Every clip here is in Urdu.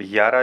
11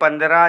15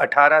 18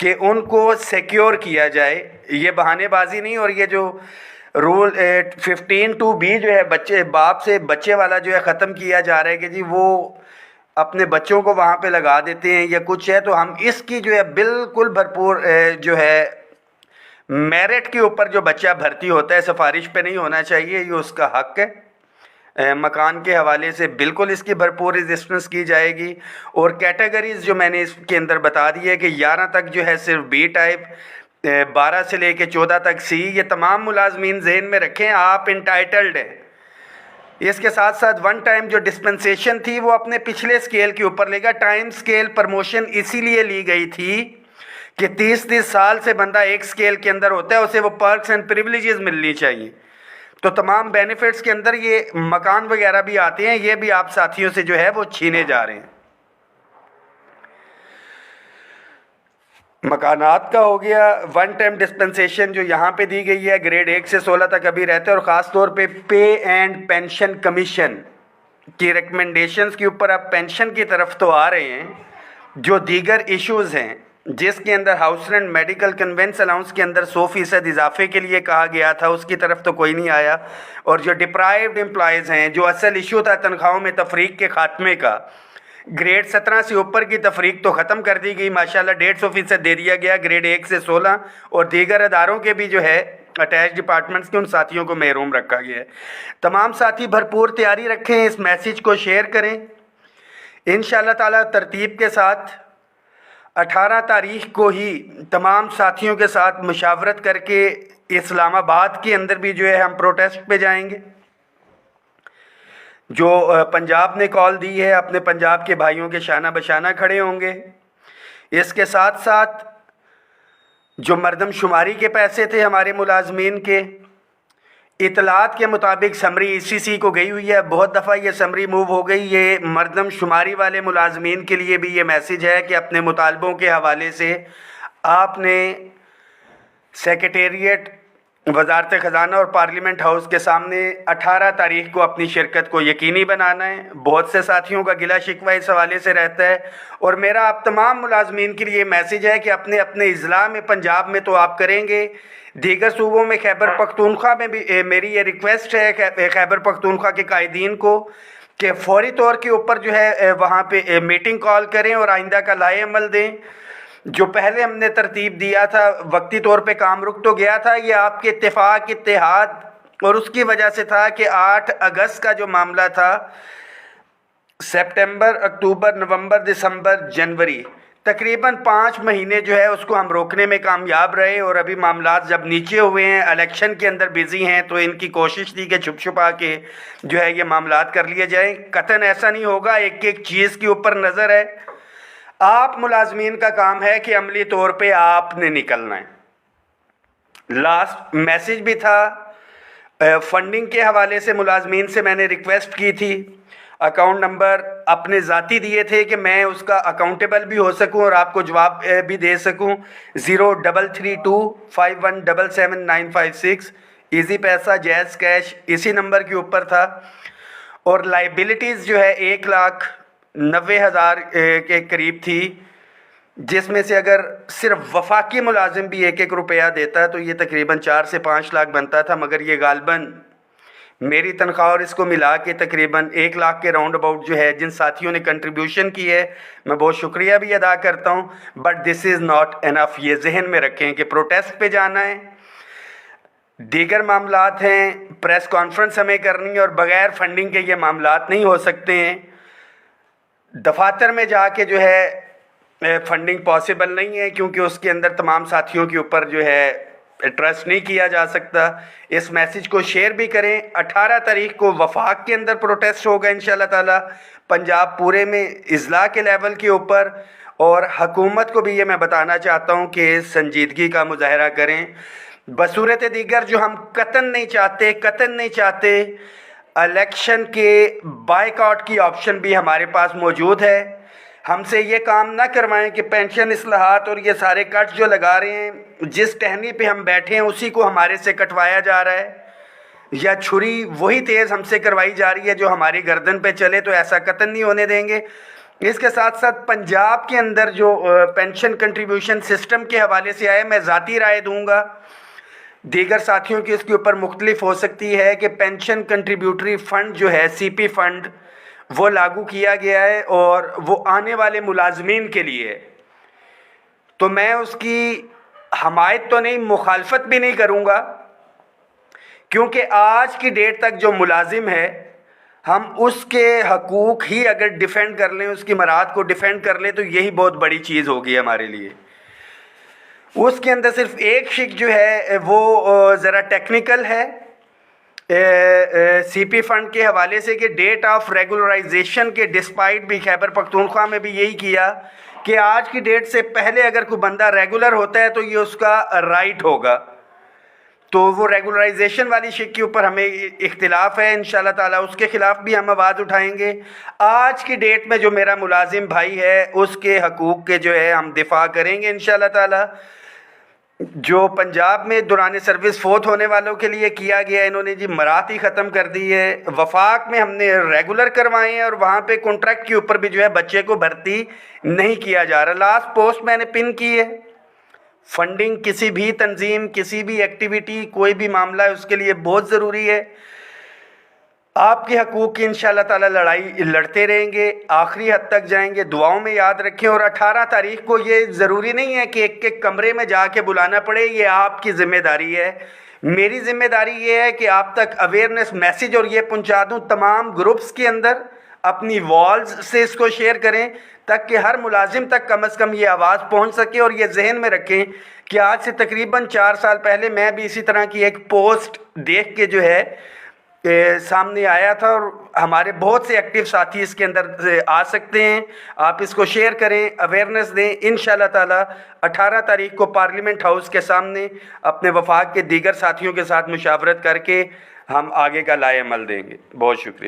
کہ ان کو سیکیور کیا جائے. یہ بہانے بازی نہیں. اور یہ جو رول 15(2)B جو ہے بچے باپ سے بچے والا جو ہے ختم کیا جا رہا ہے کہ جی وہ اپنے بچوں کو وہاں پہ لگا دیتے ہیں یا کچھ ہے, تو ہم اس کی جو ہے بالکل بھرپور جو ہے میرٹ کے اوپر جو بچہ بھرتی ہوتا ہے سفارش پہ نہیں ہونا چاہیے, یہ اس کا حق ہے. مکان کے حوالے سے بالکل اس کی بھرپور رجسٹرنس کی جائے گی. اور کیٹیگریز جو میں نے اس کے اندر بتا دی ہے کہ 11 تک جو ہے صرف B ٹائپ, 12 سے لے کے 14 تک C. یہ تمام ملازمین ذہن میں رکھیں, آپ انٹائٹلڈ ہیں. اس کے ساتھ ساتھ ون ٹائم جو ڈسپنسیشن تھی وہ اپنے پچھلے سکیل کے اوپر لے گا. ٹائم سکیل پرموشن اسی لیے لی گئی تھی کہ 30 سال سے بندہ ایک سکیل کے اندر ہوتا ہے, اسے وہ پرکس اینڈ پریویلیجز ملنی چاہیے. تو تمام بینیفٹس کے اندر یہ مکان وغیرہ بھی آتے ہیں, یہ بھی آپ ساتھیوں سے جو ہے وہ چھینے جا رہے ہیں. مکانات کا ہو گیا. ون ٹائم ڈسپنسیشن جو یہاں پہ دی گئی ہے گریڈ 1 سے 16 تک ابھی رہتے ہیں. اور خاص طور پہ پے اینڈ پینشن کمیشن کی ریکمنڈیشنز کے اوپر اب پینشن کی طرف تو آ رہے ہیں. جو دیگر ایشوز ہیں جس کے اندر house rent medical conveyance allowance کے اندر 100% اضافے کے لیے کہا گیا تھا, اس کی طرف تو کوئی نہیں آیا. اور جو ڈپرائیوڈ امپلائیز ہیں, جو اصل ایشو تھا تنخواہوں میں تفریق کے خاتمے کا, گریڈ 17 سے اوپر کی تفریق تو ختم کر دی گئی ماشاءاللہ, 150% دے دیا گیا گریڈ 1 سے 16. اور دیگر اداروں کے بھی جو ہے اٹیچ ڈپارٹمنٹس کے ان ساتھیوں کو محروم رکھا گیا ہے. تمام ساتھی بھرپور تیاری رکھیں, اس میسیج کو شیئر کریں. انشاءاللہ تعالی ترتیب کے ساتھ 18 تاریخ کو ہی تمام ساتھیوں کے ساتھ مشاورت کر کے اسلام آباد کے اندر بھی جو ہے ہم پروٹیسٹ پہ جائیں گے. جو پنجاب نے کال دی ہے, اپنے پنجاب کے بھائیوں کے شانہ بشانہ کھڑے ہوں گے. اس کے ساتھ ساتھ جو مردم شماری کے پیسے تھے ہمارے ملازمین کے, اطلاعات کے مطابق سمری ECC کو گئی ہوئی ہے, بہت دفعہ یہ سمری موو ہو گئی. یہ مردم شماری والے ملازمین کے لیے بھی یہ میسیج ہے کہ اپنے مطالبوں کے حوالے سے آپ نے سیکریٹریٹ, وزارت خزانہ اور پارلیمنٹ ہاؤس کے سامنے 18 تاریخ کو اپنی شرکت کو یقینی بنانا ہے. بہت سے ساتھیوں کا گلہ شکوہ اس حوالے سے رہتا ہے. اور میرا آپ تمام ملازمین کے لیے میسیج ہے کہ اپنے اپنے اضلاع میں, پنجاب میں تو آپ کریں گے, دیگر صوبوں میں خیبر پختونخوا میں بھی میری یہ ریکویسٹ ہے خیبر پختونخوا کے قائدین کو کہ فوری طور کے اوپر جو ہے وہاں پہ میٹنگ کال کریں اور آئندہ کا لائحہ عمل دیں. جو پہلے ہم نے ترتیب دیا تھا وقتی طور پہ کام رک تو گیا تھا, یہ آپ کے اتفاق اتحاد اور اس کی وجہ سے تھا کہ 8 اگست کا جو معاملہ تھا, سپٹمبر, اکتوبر, نومبر, دسمبر, جنوری, تقریباً 5 مہینے جو ہے اس کو ہم روکنے میں کامیاب رہے. اور ابھی معاملات جب نیچے ہوئے ہیں, الیکشن کے اندر بزی ہیں, تو ان کی کوشش تھی کہ چھپ چھپا کے جو ہے یہ معاملات کر لیے جائیں. قطعاً ایسا نہیں ہوگا, ایک ایک چیز کے اوپر نظر ہے. آپ ملازمین کا کام ہے کہ عملی طور پہ آپ نے نکلنا ہے. لاسٹ میسیج بھی تھا فنڈنگ کے حوالے سے, ملازمین سے میں نے ریکویسٹ کی تھی, اکاؤنٹ نمبر اپنے ذاتی دیے تھے کہ میں اس کا اکاؤنٹیبل بھی ہو سکوں اور آپ کو جواب بھی دے سکوں. 033251777956 ایزی پیسہ, جیز کیش اسی نمبر کے اوپر تھا. اور لائبلٹیز جو ہے 1,90,000 کے قریب تھی, جس میں سے اگر صرف وفاقی ملازم بھی 1-1 روپیہ دیتا ہے تو یہ تقریباً 4 سے 5 لاکھ بنتا تھا. مگر یہ غالباً میری تنخواہ اور اس کو ملا کے تقریباً 1 لاکھ کے راؤنڈ اباؤٹ جو ہے. جن ساتھیوں نے کنٹریبیوشن کی ہے میں بہت شکریہ بھی ادا کرتا ہوں, but this is not enough. یہ ذہن میں رکھیں کہ پروٹیسٹ پہ جانا ہے, دیگر معاملات ہیں, پریس کانفرنس ہمیں کرنی ہے, اور بغیر فنڈنگ کے یہ معاملات نہیں ہو سکتے ہیں. دفاتر میں جا کے جو ہے فنڈنگ پاسبل نہیں ہے, کیونکہ اس کے اندر تمام ساتھیوں کے اوپر جو ہے ٹرسٹ نہیں کیا جا سکتا. اس میسیج کو شیئر بھی کریں. 18 تاریخ کو وفاق کے اندر پروٹیسٹ ہوگا انشاءاللہ تعالی, پنجاب پورے میں اضلاع کے لیول کے اوپر. اور حکومت کو بھی یہ میں بتانا چاہتا ہوں کہ سنجیدگی کا مظاہرہ کریں. بصورت دیگر جو ہم قطعاً نہیں چاہتے, الیکشن کے بائیکاٹ کی آپشن بھی ہمارے پاس موجود ہے. ہم سے یہ کام نہ کروائیں کہ پینشن اصلاحات اور یہ سارے کٹ جو لگا رہے ہیں, جس ٹہنی پہ ہم بیٹھے ہیں اسی کو ہمارے سے کٹوایا جا رہا ہے, یا چھری وہی تیز ہم سے کروائی جا رہی ہے جو ہماری گردن پہ چلے. تو ایسا قطعاً نہیں ہونے دیں گے. اس کے ساتھ ساتھ پنجاب کے اندر جو پینشن کنٹریبیوشن سسٹم کے حوالے سے آئے، میں ذاتی رائے دوں گا، دیگر ساتھیوں کی اس کے اوپر مختلف ہو سکتی ہے، کہ پینشن کنٹریبیوٹری فنڈ جو ہے CP فنڈ وہ لاگو کیا گیا ہے اور وہ آنے والے ملازمین کے لیے ہے، تو میں اس کی حمایت تو نہیں، مخالفت بھی نہیں کروں گا، کیونکہ آج کی ڈیٹ تک جو ملازم ہے ہم اس کے حقوق ہی اگر ڈیفینڈ کر لیں، اس کی مراحت کو ڈیفینڈ کر لیں، تو یہی بہت بڑی چیز ہوگی ہمارے لیے۔ اس کے اندر صرف ایک شق جو ہے وہ ذرا ٹیکنیکل ہے CP فنڈ کے حوالے سے، کہ ڈیٹ آف ریگولرائزیشن کے ڈسپائٹ بھی خیبر پختونخوا میں بھی یہی کیا کہ آج کی ڈیٹ سے پہلے اگر کوئی بندہ ریگولر ہوتا ہے تو یہ اس کا رائٹ ہوگا، تو وہ ریگولرائزیشن والی شک کے اوپر ہمیں اختلاف ہے، انشاءاللہ تعالیٰ اس کے خلاف بھی ہم آواز اٹھائیں گے۔ آج کی ڈیٹ میں جو میرا ملازم بھائی ہے اس کے حقوق کے جو ہے ہم دفاع کریں گے انشاءاللہ تعالیٰ۔ جو پنجاب میں دوران سروس فوت ہونے والوں کے لیے کیا گیا، انہوں نے جی مراعات ہی ختم کر دی ہے۔ وفاق میں ہم نے ریگولر کروائے ہیں اور وہاں پہ کانٹریکٹ کے اوپر بھی جو ہے بچے کو بھرتی نہیں کیا جا رہا۔ لاسٹ پوسٹ میں نے پن کی ہے، فنڈنگ کسی بھی تنظیم، کسی بھی ایکٹیویٹی، کوئی بھی معاملہ ہے، اس کے لیے بہت ضروری ہے۔ آپ کے حقوق کی انشاءاللہ تعالیٰ لڑائی لڑتے رہیں گے، آخری حد تک جائیں گے، دعاؤں میں یاد رکھیں۔ اور 18 تاریخ کو یہ ضروری نہیں ہے کہ ایک ایک کمرے میں جا کے بلانا پڑے، یہ آپ کی ذمہ داری ہے۔ میری ذمہ داری یہ ہے کہ آپ تک اویئرنیس میسیج اور یہ پہنچا دوں، تمام گروپس کے اندر اپنی والز سے اس کو شیئر کریں تاکہ ہر ملازم تک کم از کم یہ آواز پہنچ سکے۔ اور یہ ذہن میں رکھیں کہ آج سے تقریباً 4 سال پہلے میں بھی اسی طرح کی ایک پوسٹ دیکھ کے جو ہے سامنے آیا تھا، اور ہمارے بہت سے ایکٹیو ساتھی اس کے اندر آ سکتے ہیں۔ آپ اس کو شیئر کریں، اویئرنیس دیں، انشاءاللہ تعالیٰ 18 تاریخ کو پارلیمنٹ ہاؤس کے سامنے اپنے وفاق کے دیگر ساتھیوں کے ساتھ مشاورت کر کے ہم آگے کا لائے عمل دیں گے۔ بہت شکریہ۔